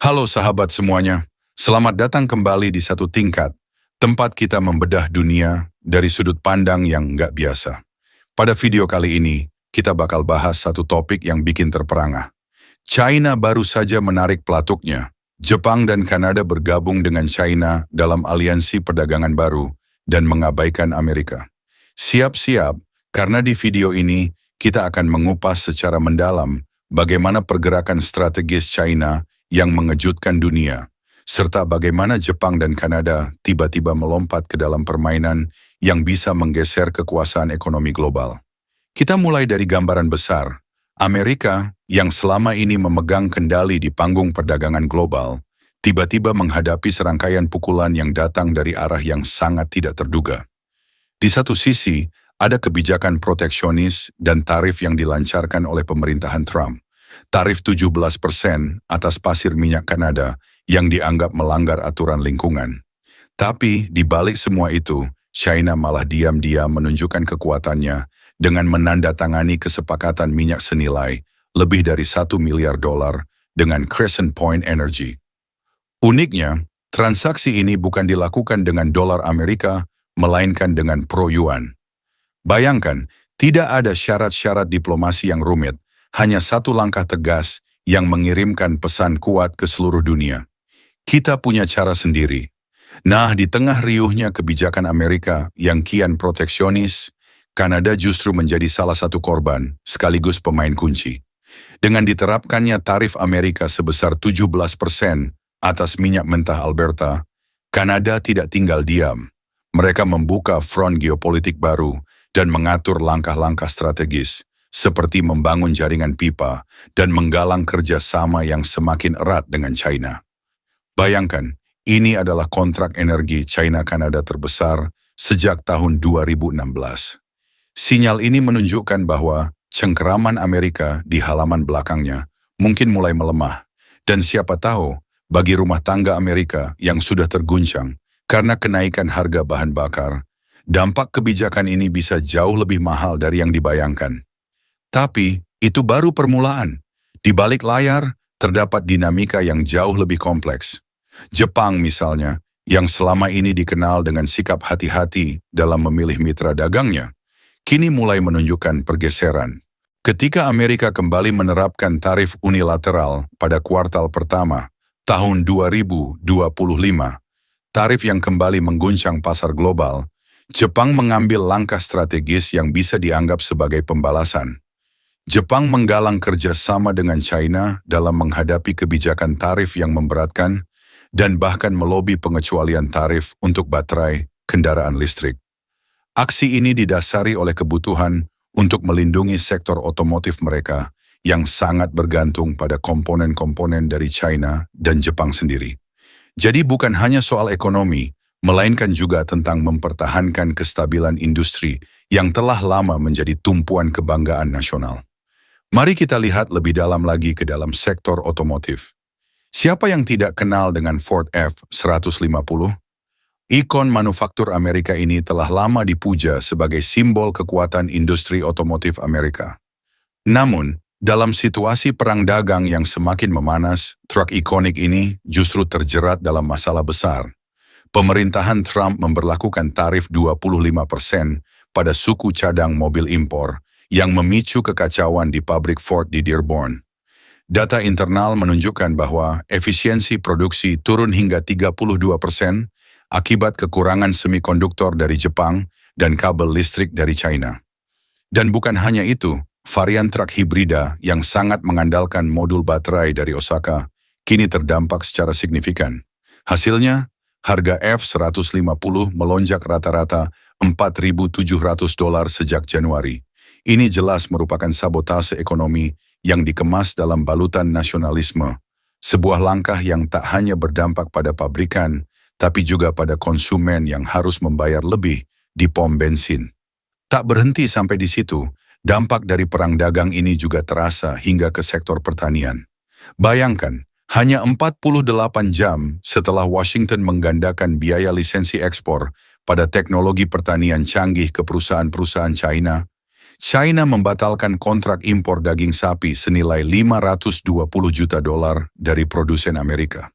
Halo sahabat semuanya, selamat datang kembali di Satu Tingkat, tempat kita membedah dunia dari sudut pandang yang nggak biasa. Pada video kali ini, kita bakal bahas satu topik yang bikin terperangah. China baru saja menarik pelatuknya. Jepang dan Kanada bergabung dengan China dalam aliansi perdagangan baru dan mengabaikan Amerika. Siap-siap, karena di video ini kita akan mengupas secara mendalam bagaimana pergerakan strategis China yang mengejutkan dunia, serta bagaimana Jepang dan Kanada tiba-tiba melompat ke dalam permainan yang bisa menggeser kekuasaan ekonomi global. Kita mulai dari gambaran besar. Amerika, yang selama ini memegang kendali di panggung perdagangan global, tiba-tiba menghadapi serangkaian pukulan yang datang dari arah yang sangat tidak terduga. Di satu sisi, ada kebijakan proteksionis dan tarif yang dilancarkan oleh pemerintahan Trump. Tarif 17% atas pasir minyak Kanada yang dianggap melanggar aturan lingkungan. Tapi di balik semua itu, China malah diam-diam menunjukkan kekuatannya dengan menandatangani kesepakatan minyak senilai lebih dari $1 miliar dengan Crescent Point Energy. Uniknya, transaksi ini bukan dilakukan dengan dolar Amerika, melainkan dengan pro-yuan. Bayangkan, tidak ada syarat-syarat diplomasi yang rumit, hanya satu langkah tegas yang mengirimkan pesan kuat ke seluruh dunia. Kita punya cara sendiri. Nah, di tengah riuhnya kebijakan Amerika yang kian proteksionis, Kanada justru menjadi salah satu korban, sekaligus pemain kunci. Dengan diterapkannya tarif Amerika sebesar 17% atas minyak mentah Alberta, Kanada tidak tinggal diam. Mereka membuka front geopolitik baru dan mengatur langkah-langkah strategis, seperti membangun jaringan pipa dan menggalang kerjasama yang semakin erat dengan China. Bayangkan, ini adalah kontrak energi China-Kanada terbesar sejak tahun 2016. Sinyal ini menunjukkan bahwa cengkeraman Amerika di halaman belakangnya mungkin mulai melemah. Dan siapa tahu, bagi rumah tangga Amerika yang sudah terguncang karena kenaikan harga bahan bakar, dampak kebijakan ini bisa jauh lebih mahal dari yang dibayangkan. Tapi, itu baru permulaan. Di balik layar, terdapat dinamika yang jauh lebih kompleks. Jepang misalnya, yang selama ini dikenal dengan sikap hati-hati dalam memilih mitra dagangnya, kini mulai menunjukkan pergeseran. Ketika Amerika kembali menerapkan tarif unilateral pada kuartal pertama tahun 2025, tarif yang kembali mengguncang pasar global, Jepang mengambil langkah strategis yang bisa dianggap sebagai pembalasan. Jepang menggalang kerjasama dengan China dalam menghadapi kebijakan tarif yang memberatkan dan bahkan melobi pengecualian tarif untuk baterai kendaraan listrik. Aksi ini didasari oleh kebutuhan untuk melindungi sektor otomotif mereka yang sangat bergantung pada komponen-komponen dari China dan Jepang sendiri. Jadi bukan hanya soal ekonomi, melainkan juga tentang mempertahankan kestabilan industri yang telah lama menjadi tumpuan kebanggaan nasional. Mari kita lihat lebih dalam lagi ke dalam sektor otomotif. Siapa yang tidak kenal dengan Ford F-150? Ikon manufaktur Amerika ini telah lama dipuja sebagai simbol kekuatan industri otomotif Amerika. Namun, dalam situasi perang dagang yang semakin memanas, truk ikonik ini justru terjerat dalam masalah besar. Pemerintahan Trump memberlakukan tarif 25% pada suku cadang mobil impor yang memicu kekacauan di pabrik Ford di Dearborn. Data internal menunjukkan bahwa efisiensi produksi turun hingga 32% akibat kekurangan semikonduktor dari Jepang dan kabel listrik dari China. Dan bukan hanya itu, varian truk hibrida yang sangat mengandalkan modul baterai dari Osaka kini terdampak secara signifikan. Hasilnya, harga F-150 melonjak rata-rata $4.700 sejak Januari. Ini jelas merupakan sabotase ekonomi yang dikemas dalam balutan nasionalisme, sebuah langkah yang tak hanya berdampak pada pabrikan, tapi juga pada konsumen yang harus membayar lebih di pom bensin. Tak berhenti sampai di situ, dampak dari perang dagang ini juga terasa hingga ke sektor pertanian. Bayangkan, hanya 48 jam setelah Washington menggandakan biaya lisensi ekspor pada teknologi pertanian canggih ke perusahaan-perusahaan China, China membatalkan kontrak impor daging sapi senilai $520 juta dari produsen Amerika.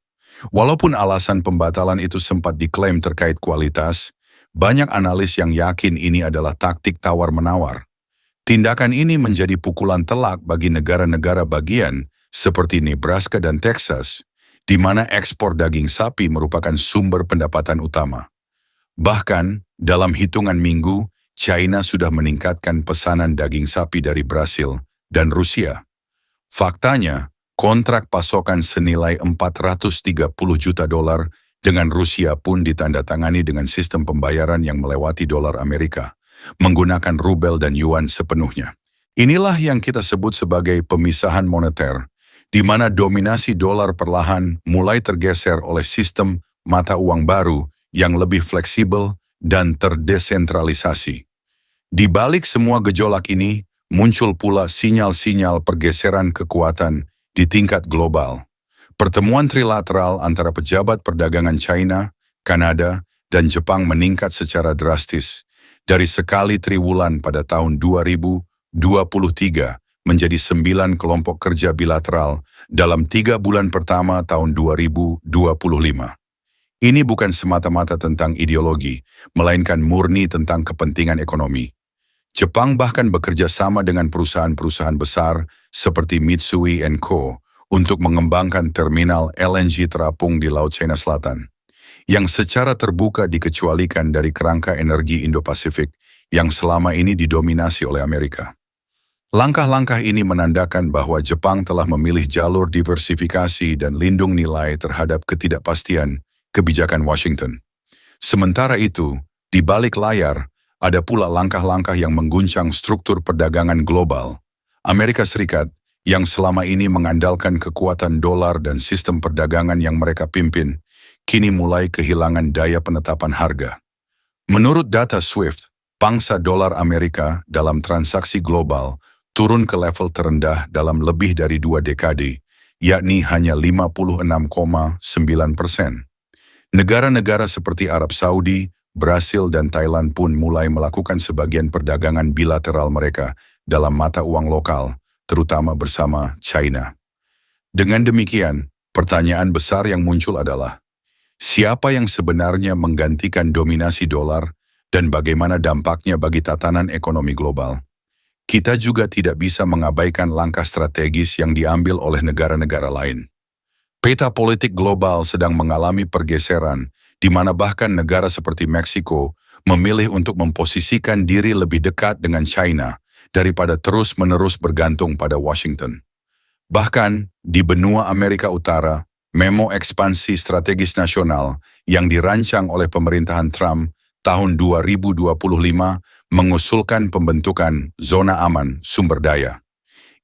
Walaupun alasan pembatalan itu sempat diklaim terkait kualitas, banyak analis yang yakin ini adalah taktik tawar-menawar. Tindakan ini menjadi pukulan telak bagi negara-negara bagian seperti Nebraska dan Texas, di mana ekspor daging sapi merupakan sumber pendapatan utama. Bahkan, dalam hitungan minggu, China sudah meningkatkan pesanan daging sapi dari Brasil dan Rusia. Faktanya, kontrak pasokan senilai $430 juta dengan Rusia pun ditandatangani dengan sistem pembayaran yang melewati dolar Amerika, menggunakan rubel dan yuan sepenuhnya. Inilah yang kita sebut sebagai pemisahan moneter, di mana dominasi dolar perlahan mulai tergeser oleh sistem mata uang baru yang lebih fleksibel dan terdesentralisasi. Di balik semua gejolak ini, muncul pula sinyal-sinyal pergeseran kekuatan di tingkat global. Pertemuan trilateral antara pejabat perdagangan China, Kanada, dan Jepang meningkat secara drastis, dari sekali triwulan pada tahun 2023 menjadi 9 kelompok kerja bilateral dalam 3 bulan pertama tahun 2025. Ini bukan semata-mata tentang ideologi, melainkan murni tentang kepentingan ekonomi. Jepang bahkan bekerja sama dengan perusahaan-perusahaan besar seperti Mitsui & Co. untuk mengembangkan terminal LNG terapung di Laut Cina Selatan, yang secara terbuka dikecualikan dari kerangka energi Indo-Pasifik yang selama ini didominasi oleh Amerika. Langkah-langkah ini menandakan bahwa Jepang telah memilih jalur diversifikasi dan lindung nilai terhadap ketidakpastian kebijakan Washington. Sementara itu, di balik layar, ada pula langkah-langkah yang mengguncang struktur perdagangan global. Amerika Serikat, yang selama ini mengandalkan kekuatan dolar dan sistem perdagangan yang mereka pimpin, kini mulai kehilangan daya penetapan harga. Menurut data SWIFT, pangsa dolar Amerika dalam transaksi global turun ke level terendah dalam lebih dari 2 dekade, yakni hanya 56,9%. Negara-negara seperti Arab Saudi, Brasil, dan Thailand pun mulai melakukan sebagian perdagangan bilateral mereka dalam mata uang lokal, terutama bersama China. Dengan demikian, pertanyaan besar yang muncul adalah, siapa yang sebenarnya menggantikan dominasi dolar dan bagaimana dampaknya bagi tatanan ekonomi global? Kita juga tidak bisa mengabaikan langkah strategis yang diambil oleh negara-negara lain. Peta politik global sedang mengalami pergeseran, di mana bahkan negara seperti Meksiko memilih untuk memposisikan diri lebih dekat dengan China daripada terus-menerus bergantung pada Washington. Bahkan, di benua Amerika Utara, memo ekspansi strategis nasional yang dirancang oleh pemerintahan Trump tahun 2025 mengusulkan pembentukan zona aman sumber daya.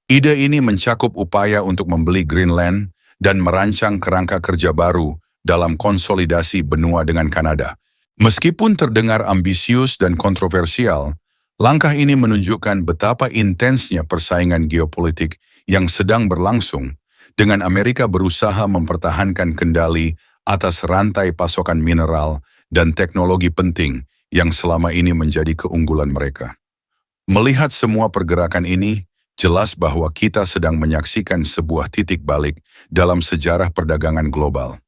Ide ini mencakup upaya untuk membeli Greenland dan merancang kerangka kerja baru dalam konsolidasi benua dengan Kanada. Meskipun terdengar ambisius dan kontroversial, langkah ini menunjukkan betapa intensnya persaingan geopolitik yang sedang berlangsung, dengan Amerika berusaha mempertahankan kendali atas rantai pasokan mineral dan teknologi penting yang selama ini menjadi keunggulan mereka. Melihat semua pergerakan ini, jelas bahwa kita sedang menyaksikan sebuah titik balik dalam sejarah perdagangan global.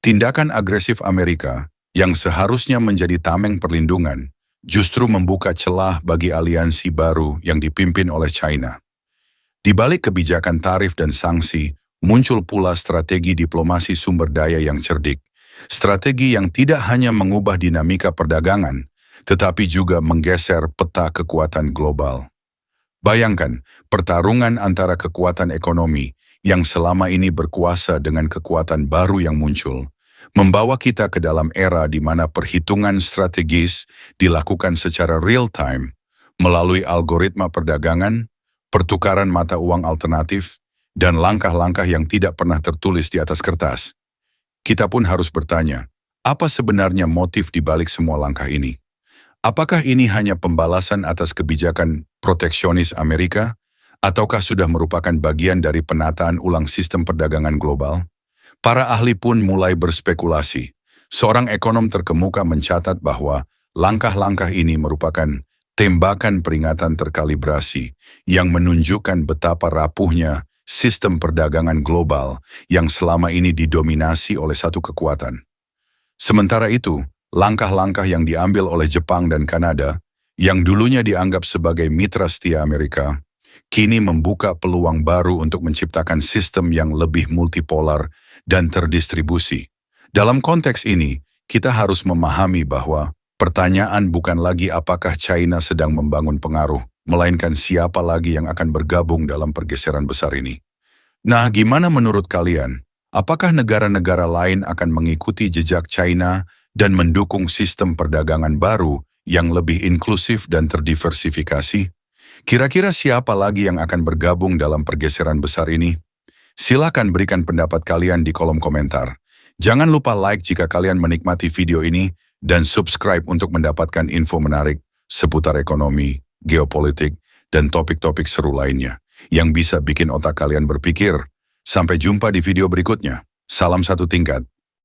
Tindakan agresif Amerika, yang seharusnya menjadi tameng perlindungan, justru membuka celah bagi aliansi baru yang dipimpin oleh China. Di balik kebijakan tarif dan sanksi, muncul pula strategi diplomasi sumber daya yang cerdik. Strategi yang tidak hanya mengubah dinamika perdagangan, tetapi juga menggeser peta kekuatan global. Bayangkan, pertarungan antara kekuatan ekonomi yang selama ini berkuasa dengan kekuatan baru yang muncul, membawa kita ke dalam era di mana perhitungan strategis dilakukan secara real-time melalui algoritma perdagangan, pertukaran mata uang alternatif, dan langkah-langkah yang tidak pernah tertulis di atas kertas. Kita pun harus bertanya, apa sebenarnya motif di balik semua langkah ini? Apakah ini hanya pembalasan atas kebijakan proteksionis Amerika, ataukah sudah merupakan bagian dari penataan ulang sistem perdagangan global? Para ahli pun mulai berspekulasi. Seorang ekonom terkemuka mencatat bahwa langkah-langkah ini merupakan tembakan peringatan terkalibrasi yang menunjukkan betapa rapuhnya sistem perdagangan global yang selama ini didominasi oleh satu kekuatan. Sementara itu, langkah-langkah yang diambil oleh Jepang dan Kanada, yang dulunya dianggap sebagai mitra setia Amerika, kini membuka peluang baru untuk menciptakan sistem yang lebih multipolar dan terdistribusi. Dalam konteks ini, kita harus memahami bahwa pertanyaan bukan lagi apakah China sedang membangun pengaruh, melainkan siapa lagi yang akan bergabung dalam pergeseran besar ini. Nah, gimana menurut kalian? Apakah negara-negara lain akan mengikuti jejak China dan mendukung sistem perdagangan baru yang lebih inklusif dan terdiversifikasi? Kira-kira siapa lagi yang akan bergabung dalam pergeseran besar ini? Silakan berikan pendapat kalian di kolom komentar. Jangan lupa like jika kalian menikmati video ini dan subscribe untuk mendapatkan info menarik seputar ekonomi, geopolitik, dan topik-topik seru lainnya yang bisa bikin otak kalian berpikir. Sampai jumpa di video berikutnya. Salam satu tingkat.